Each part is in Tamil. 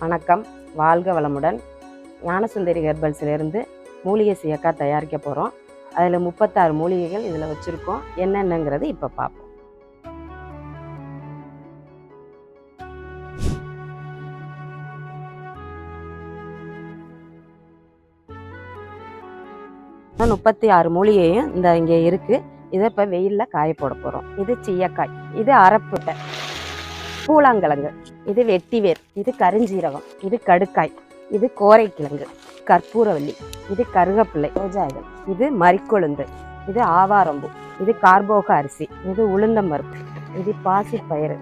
வணக்கம், வாழ்க வளமுடன். ஞானசுந்தரி ஹெர்பல்ஸ்லேருந்து மூலிகை சீயக்காய் தயாரிக்க போகிறோம். அதில் 36 மூலிகைகள் இதில் வச்சுருக்கோம். என்னென்னங்கிறது இப்போ பார்ப்போம். 36 மூலிகையும் இங்கே இருக்குது. இதை இப்போ வெயிலில் காய போட போகிறோம். இது சீயக்காய், இது அரப்புட்டை, பூலாங்கிழங்கு, இது வெட்டிவேர், இது கருஞ்சீரகம், இது கடுக்காய், இது கோரைக்கிழங்கு, கற்பூரவல்லி, இது கருகப்பிள்ளை, ரோஜாய்கள், இது மரிக்கொழுந்து, இது ஆவாரம்பூ, இது கார்போக அரிசி, இது உளுந்தம்பருப்பு, இது பாசிப்பயிறு,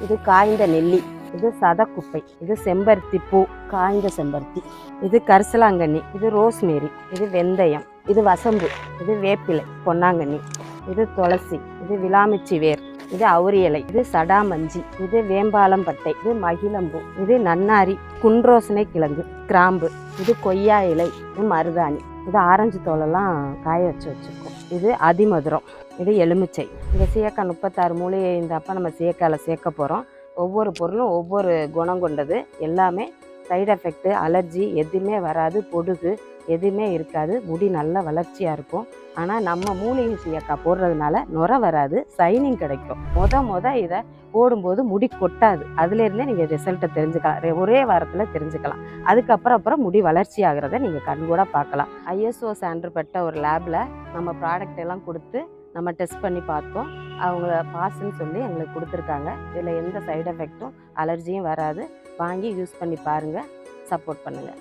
இது காய்ந்த நெல்லி, இது சதக்குப்பை, இது செம்பருத்தி பூ, காய்ந்த செம்பருத்தி, இது கரிசலாங்கண்ணி, இது ரோஸ்மேரி, இது வெந்தயம், இது வசம்பு, இது வேப்பிலை பொன்னாங்கண்ணி, இது துளசி, இது விளாமிச்சி வேர், இது அவுரி இலை, இது சடாமஞ்சி, இது வேம்பாலம் பட்டை, இது மகிழம்பூ, இது நன்னாரி, குன்ரோசனை கிழங்கு, கிராம்பு, இது கொய்யா இலை, இது மருதாணி, இது ஆரஞ்சு தோலெல்லாம் காய வச்சுருக்கோம். இது அதிமதுரம், இது எலுமிச்சை. இந்த சீயக்காய் 36 மூலிகை இந்த அப்போ நம்ம சீயக்காயில் சேர்க்க போகிறோம். ஒவ்வொரு பொருளும் ஒவ்வொரு குணம் கொண்டது. எல்லாமே சைடு எஃபெக்ட்டு, அலர்ஜி எதுவுமே வராது, பொடுகு எதுவுமே இருக்காது. முடி நல்ல வளர்ச்சியாக இருக்கும். ஆனால் நம்ம மூலிகை சீயக்காய் போடுறதுனால நுரை வராது, சைனிங் கிடைக்கும். இதை போடும்போது முடி கொட்டாது. அதுலேருந்தே நீங்கள் ரிசல்ட்டை தெரிஞ்சுக்கலாம். ஒரே வாரத்தில் தெரிஞ்சுக்கலாம். அதுக்கப்புறம் முடி வளர்ச்சி ஆகிறத நீங்கள் கண்கூட பார்க்கலாம். ISO சான்று பெற்ற ஒரு லேபில் நம்ம ப்ராடக்ட் எல்லாம் கொடுத்து நம்ம டெஸ்ட் பண்ணி பார்த்தோம். அவங்க பாஸ்ன்னு சொல்லி எங்களுக்கு கொடுத்துருக்காங்க. இதில் எந்த சைடு எஃபெக்ட்டும் அலர்ஜியும் வராது. வாங்கி யூஸ் பண்ணி பாருங்கள். சப்போர்ட் பண்ணுங்கள்.